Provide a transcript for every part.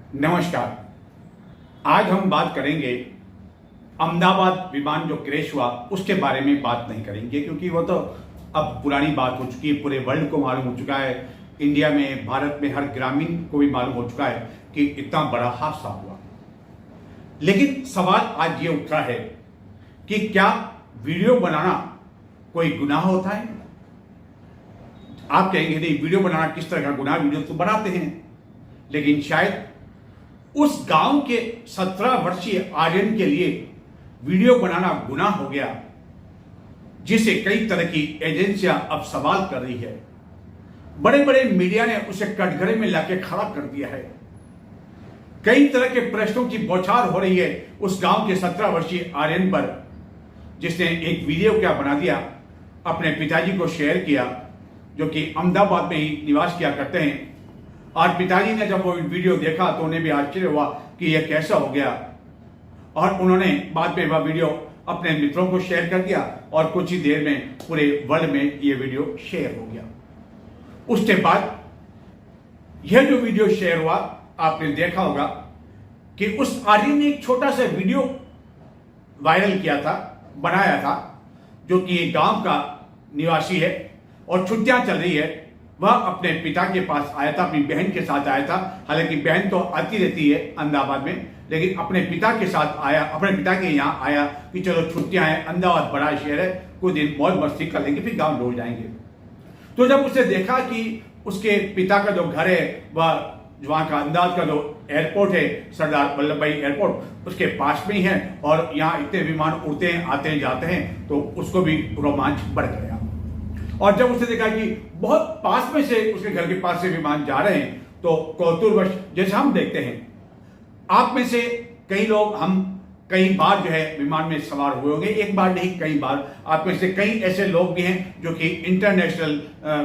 नमस्कार। आज हम बात करेंगे अहमदाबाद विमान जो क्रैश हुआ उसके बारे में बात नहीं करेंगे, क्योंकि वो तो अब पुरानी बात हो चुकी है। पूरे वर्ल्ड को मालूम हो चुका है, इंडिया में, भारत में हर ग्रामीण को भी मालूम हो चुका है कि इतना बड़ा हादसा हुआ। लेकिन सवाल आज ये उठा है कि क्या वीडियो बनाना कोई गुनाह होता है? आप कहेंगे नहीं, वीडियो बनाना किस तरह का गुनाह, वीडियो तो बनाते हैं। लेकिन शायद उस गांव के 17 वर्षीय आर्यन के लिए वीडियो बनाना गुनाह हो गया, जिसे कई तरह की एजेंसियां अब सवाल कर रही है। बड़े बड़े मीडिया ने उसे कटघरे में लाके खड़ा कर दिया है। कई तरह के प्रश्नों की बौछार हो रही है उस गांव के 17 वर्षीय आर्यन पर, जिसने एक वीडियो क्या बना दिया, अपने पिताजी को शेयर किया, जो कि अहमदाबाद में ही निवास किया करते हैं। और पिताजी ने जब वो वीडियो देखा तो उन्हें भी आश्चर्य हुआ कि यह कैसा हो गया, और उन्होंने बाद में वह वीडियो अपने मित्रों को शेयर कर दिया और कुछ ही देर में पूरे वर्ल्ड में यह वीडियो शेयर हो गया। उसके बाद यह जो वीडियो शेयर हुआ, आपने देखा होगा कि उस आर्यन ने एक छोटा सा वीडियो वायरल किया था, बनाया था, जो कि एक गांव का निवासी है और छुट्टियां चल रही है। वह अपने पिता के पास आया था, अपनी बहन के साथ आया था। हालांकि बहन तो आती रहती है अहमदाबाद में, लेकिन अपने पिता के साथ आया, अपने पिता के यहाँ आया कि चलो छुट्टियां हैं, अहमदाबाद बड़ा शहर है, कुछ दिन मौज मस्ती कर लेंगे, फिर गांव लौट जाएंगे। तो जब उसने देखा कि उसके पिता का जो घर है वह वहां का अहमदाबाद का जो एयरपोर्ट है, सरदार वल्लभ भाई एयरपोर्ट, उसके पास में ही है और यहाँ इतने विमान उड़ते हैं, आते हैं, जाते हैं, तो उसको भी रोमांच बढ़ गया। और जब उसने देखा कि बहुत पास में से, उसके घर के पास से विमान जा रहे हैं, तो कौतूहलवश, जैसे हम देखते हैं, आप में से कई लोग, हम कई बार जो है विमान में सवार हुए होंगे, एक बार नहीं कई बार। आप में से कई ऐसे लोग भी हैं जो कि इंटरनेशनल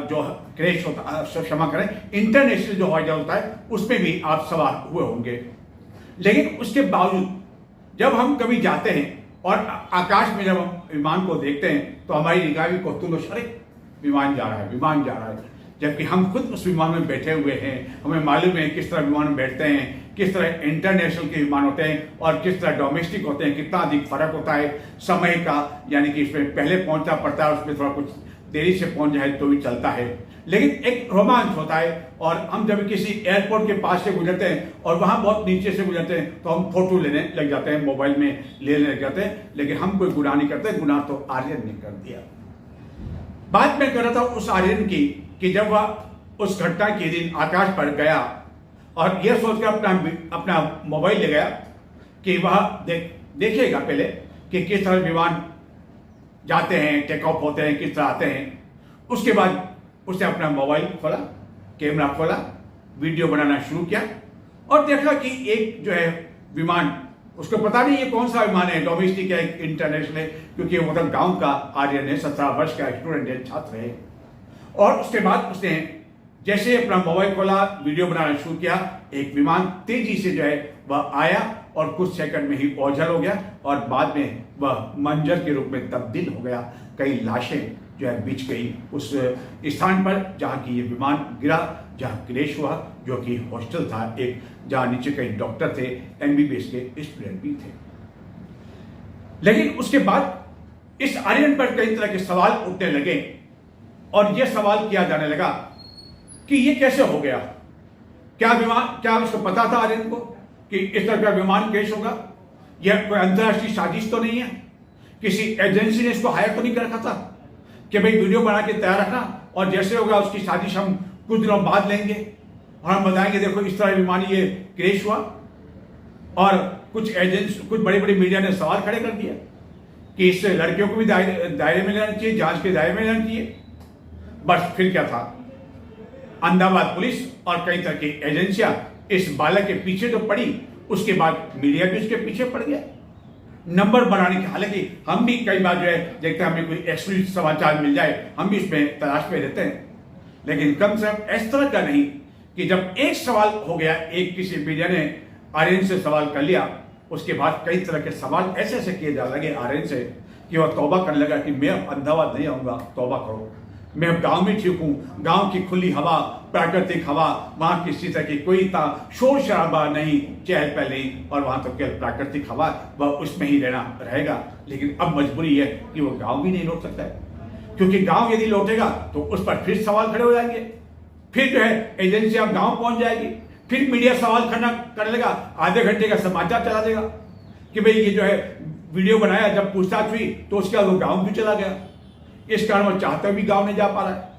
जो क्रैश होता, क्षमा करें, इंटरनेशनल जो हवाई जहाज होता है उसमें भी आप सवार हुए होंगे। लेकिन उसके बावजूद जब हम कभी जाते हैं और आकाश में जब हम विमान को देखते हैं तो हमारी निगाह भी कौतूहल, अरे विमान जा रहा है, विमान जा रहा है, जबकि हम खुद उस विमान में बैठे हुए हैं। हमें मालूम है किस तरह विमान में बैठते हैं, किस तरह इंटरनेशनल के विमान होते हैं और किस तरह डोमेस्टिक होते हैं, कितना अधिक फर्क होता है समय का, यानी कि इसमें पहले पहुंचना पड़ता है, उसमें थोड़ा कुछ देरी से पहुंच जाए तो भी चलता है, लेकिन एक रोमांच होता है। और हम जब किसी एयरपोर्ट के पास से गुजरते हैं और वहां बहुत नीचे से गुजरते हैं तो हम फोटो लेने लग जाते हैं, मोबाइल में लेने लग जाते हैं, लेकिन हम कोई गुनाह नहीं करते। गुनाह तो आर्यन ने कर दिया। बात मैं कर रहा था उस आर्यन की कि जब वह उस घटना के दिन आकाश पर गया और यह सोचकर अपना मोबाइल ले गया कि वह देखेगा पहले कि किस तरह विमान जाते हैं, टेक ऑफ होते हैं, किस तरह आते हैं। उसके बाद उसने अपना मोबाइल खोला, कैमरा खोला, वीडियो बनाना शुरू किया और देखा कि एक जो है विमान, उसको पता नहीं ये कौन सा विमान है, डोमेस्टिक है, इंटरनेशनल है, क्योंकि वो तो गांव का आर्यन है, 17 वर्ष का स्टूडेंट है, छात्र है। और उसके बाद उसने जैसे अपना मोबाइल खोला, वीडियो बनाना शुरू किया, एक विमान तेजी से जो है वह आया और कुछ सेकंड में ही ओझल हो गया और बाद में वह मंजर के रूप में तब्दील हो गया। कई लाशें जो है बिछ गई उस स्थान पर जहाँ की ये विमान गिरा, जहाँ क्रैश हुआ, जो कि हॉस्टल था एक, जहाँ नीचे कई डॉक्टर थे, MBBS के स्टूडेंट भी थे। लेकिन उसके बाद इस आर्यन पर कई तरह के सवाल उठने लगे और यह सवाल किया जाने लगा कि ये कैसे हो गया। क्या उसको पता था आर्यन को कि इस तरह का विमान क्रैश होगा? यह कोई अंतर्राष्ट्रीय साजिश तो नहीं है? किसी एजेंसी ने इसको हायर तो नहीं कर रखा था कि भाई वीडियो बना के तैयार रखना और जैसे होगा उसकी साजिश हम कुछ दिनों बाद लेंगे और हम बताएंगे देखो इस तरह विमान ये क्रैश हुआ? और कुछ बड़े बड़े मीडिया ने सवाल खड़े कर दिया कि इससे लड़कियों को भी दायरे में लेना चाहिए, जांच के दायरे में लेना चाहिए। बस फिर क्या था, अहमदाबाद पुलिस और कई तरह की एजेंसियां इस बालक के पीछे तो पड़ी, उसके बाद मीडिया भी उसके पीछे पड़ गया नंबर बनाने के। हालांकि हम भी कई बार जो है देखते हैं, हमें कोई एक्सक्लूसिव समाचार मिल जाए, हम भी इसमें तलाश में रहते हैं, लेकिन कम से कम इस तरह का नहीं कि जब एक सवाल हो गया, एक किसी मीडिया ने आर्यन से सवाल कर लिया, उसके बाद कई तरह के सवाल ऐसे ऐसे किए जा लगे आर्यन से कि वह तौबा करने लगा कि मैं अब अहमदाबाद नहीं आऊंगा, तौबा करो, मैं अब गांव में ठीक हूँ, गांव की खुली हवा प्राकृतिक हवा, वहाँ किसी तरह की कोई शोर शराबा नहीं, चहल पहल नहीं, और वहाँ तो केवल प्राकृतिक हवा, वह उसमें ही रहना रहेगा। लेकिन अब मजबूरी है कि वो गांव भी नहीं लौट सकता है, क्योंकि गांव यदि लौटेगा तो उस पर फिर सवाल खड़े हो जाएंगे, फिर जो है एजेंसी अब गांव पहुंच जाएगी, फिर मीडिया सवाल करने लगा, आधे घंटे का समाचार चला देगा कि भाई ये जो है वीडियो बनाया, जब पूछताछ हुई तो उसके बाद वो गांव भी चला गया। इस कारण वो चाहते भी गांव नहीं जा पा रहा है,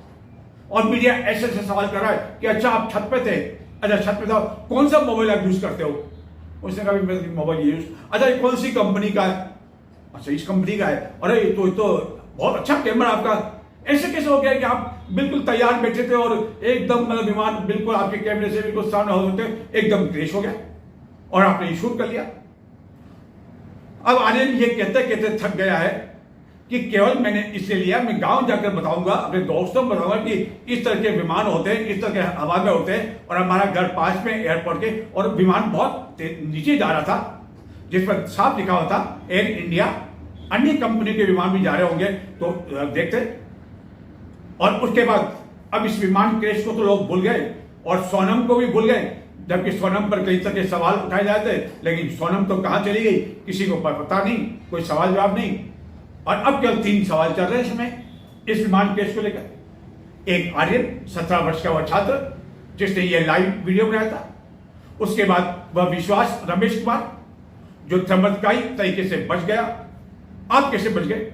और मीडिया ऐसे ऐसे सवाल कर रहा है कि अच्छा आप छत पे थे, अच्छा छत पे था, कौन सा मोबाइल आप यूज करते हो? उसने कहा मैं मोबाइल यूज, अच्छा ये कौन सी कंपनी का है? अच्छा इस कंपनी का है, अरे तो बहुत अच्छा कैमरा आपका, ऐसे कैसे हो गया कि आप बिल्कुल तैयार बैठे थे और एकदम मतलब विमान बिल्कुल आपके कैमरे से बिल्कुल सामने होते एकदम क्रैश हो गया और आपने ये शूट कर लिया। अब आर्यन ये कहते थक गया है कि केवल मैंने इसलिए लिया, मैं गांव जाकर बताऊंगा, अपने दोस्तों को बताऊंगा कि इस तरह के विमान होते हैं, इस तरह के हवा में होते हैं, और हमारा घर पास में एयरपोर्ट के, और विमान बहुत नीचे जा रहा था जिस पर साफ लिखा हुआ था एयर इंडिया, अन्य कंपनी के विमान भी जा रहे होंगे तो देखते। और उसके बाद अब इस विमान क्रैश को तो लोग भूल गए और सोनम को भी भूल गए, जबकि सोनम पर कई तरह के सवाल उठाए जाते, लेकिन सोनम तो कहां चली गई किसी को पता नहीं, कोई सवाल जवाब नहीं। और अब केवल 3 सवाल चल रहे हैं इसमें, इस विमान क्रैश को लेकर। एक आर्यन 17 वर्ष का वह छात्र जिसने ये लाइव वीडियो बनाया था, उसके बाद वह विश्वास रमेश कुमार जो चमत्कारी तरीके से बच गया। आप कैसे बच गए?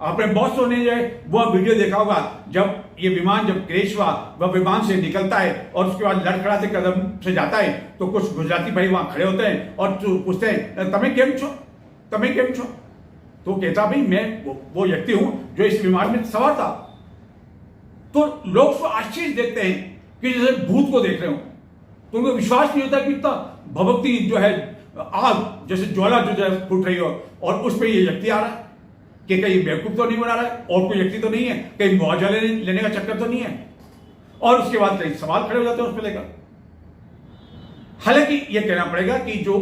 आपने बहुत सोने जो है वह वीडियो देखा होगा, जब ये विमान जब क्रैश हुआ, वह विमान से निकलता है और उसके बाद लड़खड़ाते कदम से जाता है, तो कुछ गुजराती भाई वहां खड़े होते हैं और पूछते हैं तमें केम छो, तमें केम छो? तो कहता भाई मैं वो व्यक्ति हूं जो इस विमान में सवार था। तो लोग उसको आश्चर्य देखते हैं कि जैसे भूत को देख रहे हो, तो उनको विश्वास नहीं होता कि इतना भभकती जो है आग जैसे ज्वाला जो है फूट रही हो, और उस पर ये व्यक्ति आ रहा है कि कहीं बेवकूफ तो नहीं बना रहा है, और कोई व्यक्ति तो नहीं है, कहीं मुआवजा लेने का चक्कर तो नहीं है। और उसके बाद कई सवाल खड़े हो जाते हैं उस पर लेकर। हालांकि यह कहना पड़ेगा कि जो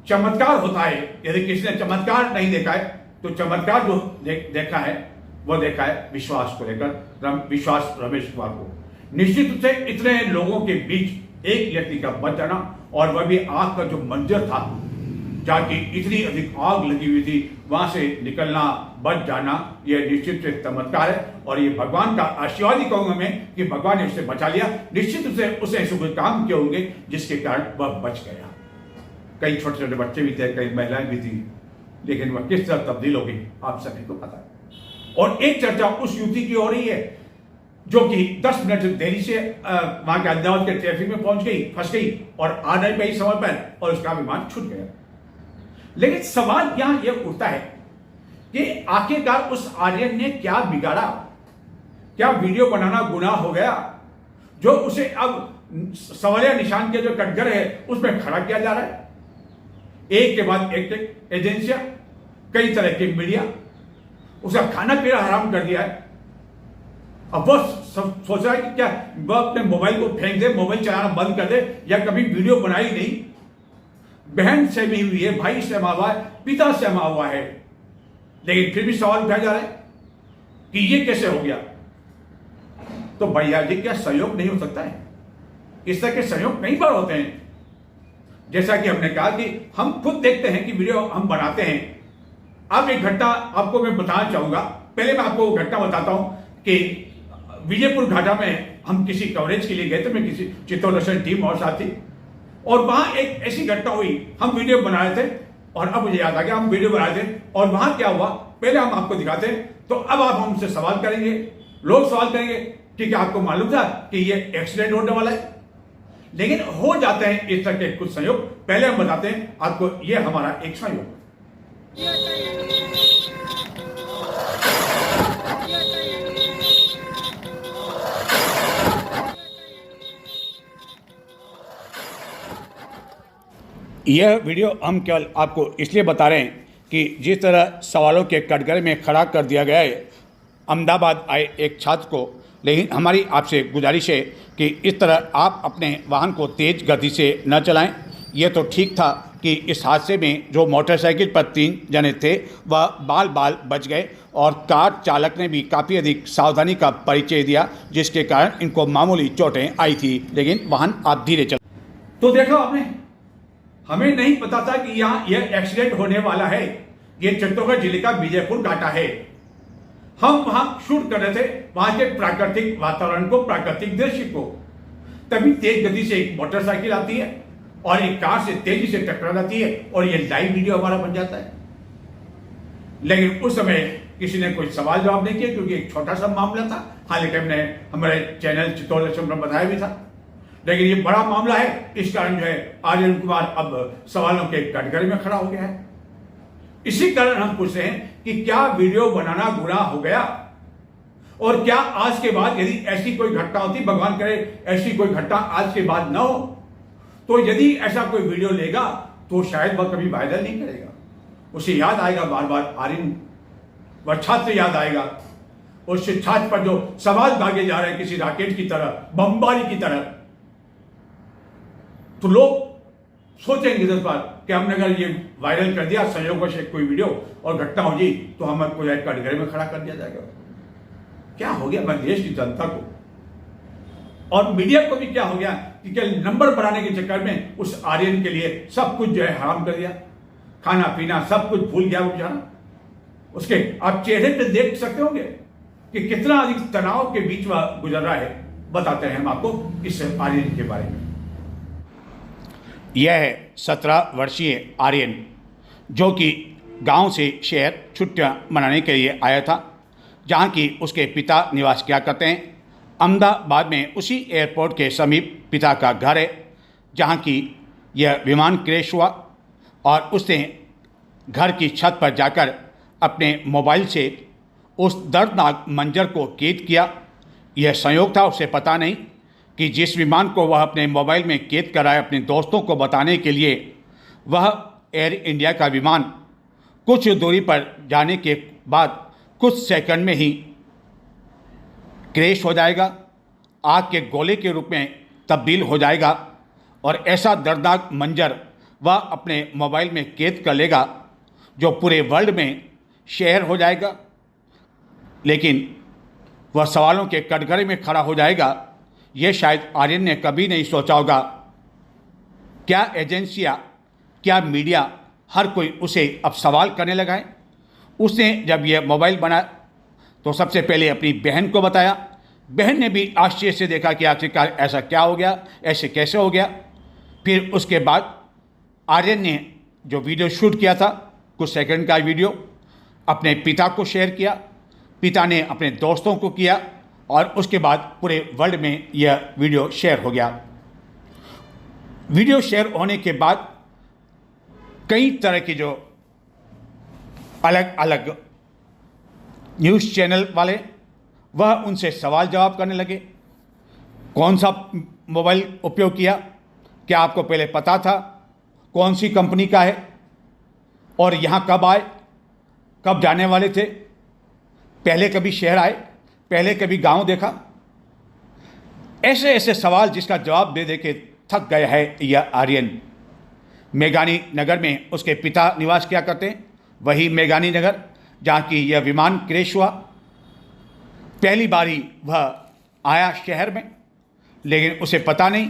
चमत्कार होता है, यदि किसी ने चमत्कार नहीं देखा है तो चमत्कार जो देखा है वो देखा है विश्वास को लेकर, विश्वास रमेश कुमार को। निश्चित रूप से इतने लोगों के बीच एक व्यक्ति का बच जाना, और वह भी आग का जो मंजर था जहाँ की इतनी अधिक आग लगी हुई थी, वहां से निकलना, बच जाना, यह निश्चित से चमत्कार है। और ये भगवान का आशीर्वाद ही कहूंगा मैं कि भगवान ने उसे बचा लिया। निश्चित रूप से उसने ऐसे कोई काम किए होंगे जिसके कारण वह बच गया। कई छोटे छोटे बच्चे भी थे, कई महिलाएं भी थी, लेकिन वह किस तरह तब्दील हो गई आप सभी को पता है। और एक चर्चा उस युवती की हो रही है जो कि 10 मिनट देरी से वहां के अहमदाबाद के ट्रैफिक में पहुंच गई, फंस गई और आ नहीं पाई समय पर, और उसका विमान छूट गया। लेकिन सवाल यहां यह उठता है कि आखिरकार उस आर्यन ने क्या बिगाड़ा? क्या वीडियो बनाना गुनाह हो गया जो उसे अब सवालिया निशान के जो कटघरे है उसमें खड़ा किया जा रहा है? एक के बाद एक एजेंसियां, कई तरह के मीडिया, उसका खाना पीना हराम कर दिया है। अब वो सोच रहा है कि क्या वह अपने मोबाइल को फेंक दे, मोबाइल चलाना बंद कर दे, या कभी वीडियो बनाई नहीं। बहन सहमी हुई है, भाई सहमा हुआ है, पिता सहमा हुआ है, लेकिन फिर भी सवाल उठाया जा रहा है कि ये कैसे हो गया? तो भैया जी क्या सहयोग नहीं हो सकता है? इस तरह के सहयोग कई बार होते हैं। जैसा कि हमने कहा कि हम खुद देखते हैं कि वीडियो हम बनाते हैं। अब एक घटना आपको मैं बताना चाहूंगा। पहले मैं आपको घटना बताता हूं कि विजयपुर घाटा में हम किसी कवरेज के लिए गए थे, मैं किसी चित्तौड़ दर्शन टीम और साथी, और वहां एक ऐसी घटना हुई, हम वीडियो बना रहे थे और अब मुझे याद आ गया हम वीडियो बना रहे थे और वहां क्या हुआ पहले हम आपको दिखाते हैं। तो अब आप हमसे सवाल करेंगे, लोग सवाल करेंगे कि क्या आपको मालूम था कि ये एक्सीडेंट होने वाला है? लेकिन हो जाते हैं इस तरह के कुछ संयोग। पहले हम बताते हैं आपको, ये हमारा एक संयोग। यह वीडियो हम केवल आपको इसलिए बता रहे हैं कि जिस तरह सवालों के कटघरे में खड़ा कर दिया गया है अहमदाबाद आए एक छात्र को, लेकिन हमारी आपसे गुजारिश है कि इस तरह आप अपने वाहन को तेज़ गति से न चलाएं। यह तो ठीक था कि इस हादसे में जो मोटरसाइकिल पर 3 जने थे वह बाल बाल बच गए और कार चालक ने भी काफ़ी अधिक सावधानी का परिचय दिया, जिसके कारण इनको मामूली चोटें आई थी, लेकिन वाहन आप धीरे चल। तो देखो आपने, हमें नहीं पता था कि यहाँ यह एक्सीडेंट होने वाला है। ये चित्तौड़गढ़ जिले का विजयपुर घाटा है। हम वहां शूट कर रहे थे वहां के प्राकृतिक वातावरण को, प्राकृतिक दृश्य को। तभी तेज गति से एक मोटरसाइकिल आती है और एक कार से तेजी से टकरा जाती है और ये लाइव वीडियो हमारा बन जाता है। लेकिन उस समय किसी ने कोई सवाल जवाब नहीं किया, क्योंकि एक छोटा सा मामला था। हालांकि हमने हमारे चैनल चित्तौड़ दर्शन पर बताया भी था, लेकिन ये बड़ा मामला है। इस कारण जो है आर्यन कुमार अब सवालों के कटघरे में खड़ा हो गया है। इसी कारण हम पूछते हैं कि क्या वीडियो बनाना गुनाह हो गया, और क्या आज के बाद यदि ऐसी कोई घटना होती, भगवान करे ऐसी कोई घटना आज के बाद न हो, तो यदि ऐसा कोई वीडियो लेगा तो शायद वह कभी वायरल नहीं करेगा। उसे याद आएगा बार बार आर्यन, वह छात्र याद आएगा। उस छात्र पर जो सवाल दागे जा रहे हैं किसी रॉकेट की तरह, बमबारी की तरह, तो लोग सोचेंगे 10 बार कि हमने अगर ये वायरल कर दिया संयोगों से कोई वीडियो और घटना हो गई तो हमें कोई कटघरे में खड़ा कर दिया जाएगा। क्या हो गया मैं देश की जनता को और मीडिया को भी क्या हो गया कि क्या नंबर बढ़ाने के चक्कर में उस आर्यन के लिए सब कुछ जो है हराम कर दिया, खाना पीना सब कुछ भूल गया वो बेचारा। उसके आप चेहरे पे देख सकते होंगे कि कितना अधिक तनाव के बीच वह गुजर रहा है। बताते हैं हम आपको इस आर्यन के बारे में। यह है 17 वर्षीय आर्यन, जो कि गांव से शहर छुट्टियां मनाने के लिए आया था, जहां की उसके पिता निवास किया करते हैं। अहमदाबाद में उसी एयरपोर्ट के समीप पिता का घर है, जहां की यह विमान क्रैश हुआ और उसने घर की छत पर जाकर अपने मोबाइल से उस दर्दनाक मंजर को कैद किया। यह संयोग था, उसे पता नहीं कि जिस विमान को वह अपने मोबाइल में कैद कराए अपने दोस्तों को बताने के लिए, वह एयर इंडिया का विमान कुछ दूरी पर जाने के बाद कुछ सेकंड में ही क्रैश हो जाएगा, आग के गोले के रूप में तब्दील हो जाएगा और ऐसा दर्दनाक मंजर वह अपने मोबाइल में कैद कर लेगा जो पूरे वर्ल्ड में शेयर हो जाएगा। लेकिन वह सवालों के कटघरे में खड़ा हो जाएगा, ये शायद आर्यन ने कभी नहीं सोचा होगा। क्या एजेंसियां, क्या मीडिया, हर कोई उसे अब सवाल करने लगा है। उसने जब यह मोबाइल बनाया तो सबसे पहले अपनी बहन को बताया। बहन ने भी आश्चर्य से देखा कि आखिरकार ऐसा क्या हो गया, ऐसे कैसे हो गया। फिर उसके बाद आर्यन ने जो वीडियो शूट किया था, कुछ सेकंड का वीडियो, अपने पिता को शेयर किया, पिता ने अपने दोस्तों को किया और उसके बाद पूरे वर्ल्ड में यह वीडियो शेयर हो गया। वीडियो शेयर होने के बाद कई तरह की जो अलग अलग न्यूज़ चैनल वाले, वह उनसे सवाल जवाब करने लगे। कौन सा मोबाइल उपयोग किया, क्या आपको पहले पता था, कौन सी कंपनी का है, और यहाँ कब आए, कब जाने वाले थे, पहले कभी शहर आए, पहले कभी गांव देखा। ऐसे ऐसे सवाल जिसका जवाब दे दे के थक गया है यह आर्यन। मेघानी नगर में उसके पिता निवास किया करते हैं, वही मेघानी नगर जहाँ की यह विमान क्रैश हुआ। पहली बारी वह आया शहर में, लेकिन उसे पता नहीं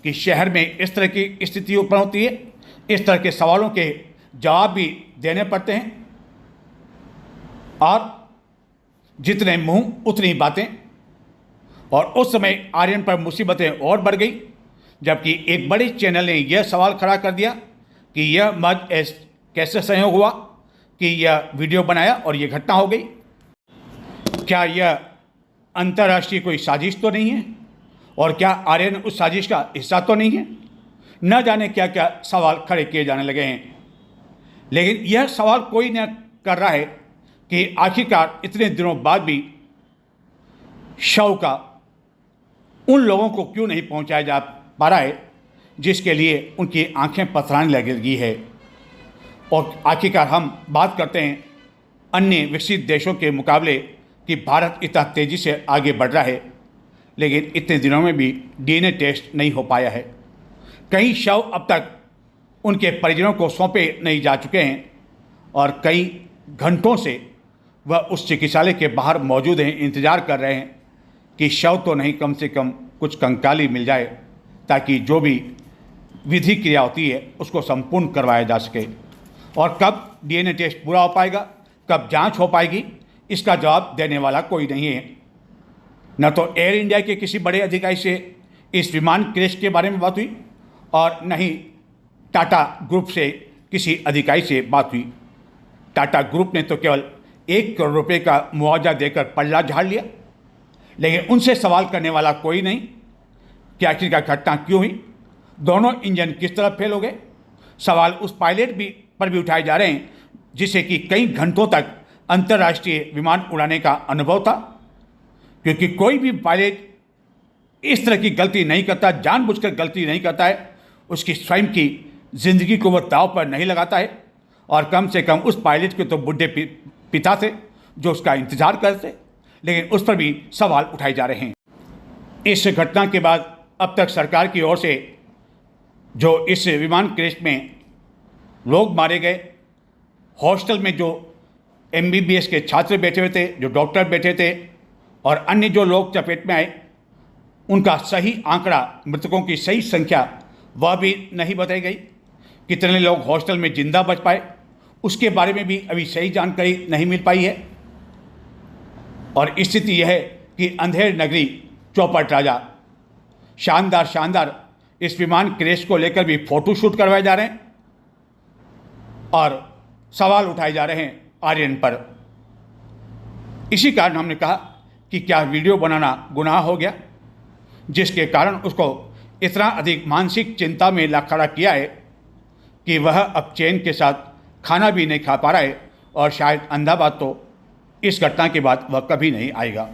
कि शहर में इस तरह की स्थिति उत्पन्न होती है, इस तरह के सवालों के जवाब भी देने पड़ते हैं और जितने मुंह उतनी बातें। और उस समय आर्यन पर मुसीबतें और बढ़ गई, जबकि एक बड़े चैनल ने यह सवाल खड़ा कर दिया कि यह मर्ज कैसे संयोग हुआ कि यह वीडियो बनाया और यह घटना हो गई। क्या यह अंतर्राष्ट्रीय कोई साजिश तो नहीं है, और क्या आर्यन उस साजिश का हिस्सा तो नहीं है। न जाने क्या क्या सवाल खड़े किए जाने लगे हैं। लेकिन यह सवाल कोई न कर रहा है कि आखिरकार इतने दिनों बाद भी शव का उन लोगों को क्यों नहीं पहुंचाया जा पा रहा है जिसके लिए उनकी आंखें पथराने लगी है। और आखिरकार हम बात करते हैं अन्य विकसित देशों के मुकाबले कि भारत इतना तेज़ी से आगे बढ़ रहा है, लेकिन इतने दिनों में भी डीएनए टेस्ट नहीं हो पाया है। कई शव अब तक उनके परिजनों को सौंपे नहीं जा चुके हैं और कई घंटों से वह उस चिकित्सालय के बाहर मौजूद हैं, इंतज़ार कर रहे हैं कि शव तो नहीं, कम से कम कुछ कंकाली मिल जाए ताकि जो भी विधि क्रिया होती है उसको संपूर्ण करवाया जा सके। और कब डीएनए टेस्ट पूरा हो पाएगा, कब जांच हो पाएगी, इसका जवाब देने वाला कोई नहीं है। न तो एयर इंडिया के किसी बड़े अधिकारी से इस विमान क्रैश के बारे में बात हुई और न ही टाटा ग्रुप से किसी अधिकारी से बात हुई। टाटा ग्रुप ने तो केवल 1 करोड़ रुपए का मुआवजा देकर पल्ला झाड़ लिया, लेकिन उनसे सवाल करने वाला कोई नहीं कि आखिरकार घटना क्यों हुई, दोनों इंजन किस तरह फेल हो गए। सवाल उस पायलट पर भी उठाए जा रहे हैं जिसे कि कई घंटों तक अंतर्राष्ट्रीय विमान उड़ाने का अनुभव था, क्योंकि कोई भी पायलट इस तरह की गलती नहीं करता, जानबूझकर गलती नहीं करता है, उसकी स्वयं की ज़िंदगी को वह दांव पर नहीं लगाता है। और कम से कम उस पायलट के तो बुढ़े पिता थे जो उसका इंतज़ार करते, लेकिन उस पर भी सवाल उठाए जा रहे हैं। इस घटना के बाद अब तक सरकार की ओर से जो इस विमान क्रैश में लोग मारे गए, हॉस्टल में जो MBBS के छात्र बैठे हुए थे, जो डॉक्टर बैठे थे और अन्य जो लोग चपेट में आए, उनका सही आंकड़ा, मृतकों की सही संख्या वह भी नहीं बताई गई। कितने लोग हॉस्टल में जिंदा बच पाए उसके बारे में भी अभी सही जानकारी नहीं मिल पाई है। और स्थिति यह है कि अंधेर नगरी चौपट राजा, शानदार इस विमान क्रैश को लेकर भी फोटो शूट करवाए जा रहे हैं और सवाल उठाए जा रहे हैं आर्यन पर। इसी कारण हमने कहा कि क्या वीडियो बनाना गुनाह हो गया, जिसके कारण उसको इतना अधिक मानसिक चिंता में ला खड़ा किया है कि वह अब चैन के साथ खाना भी नहीं खा पा रहा है और शायद अहमदाबाद तो इस घटना के बाद वह कभी नहीं आएगा।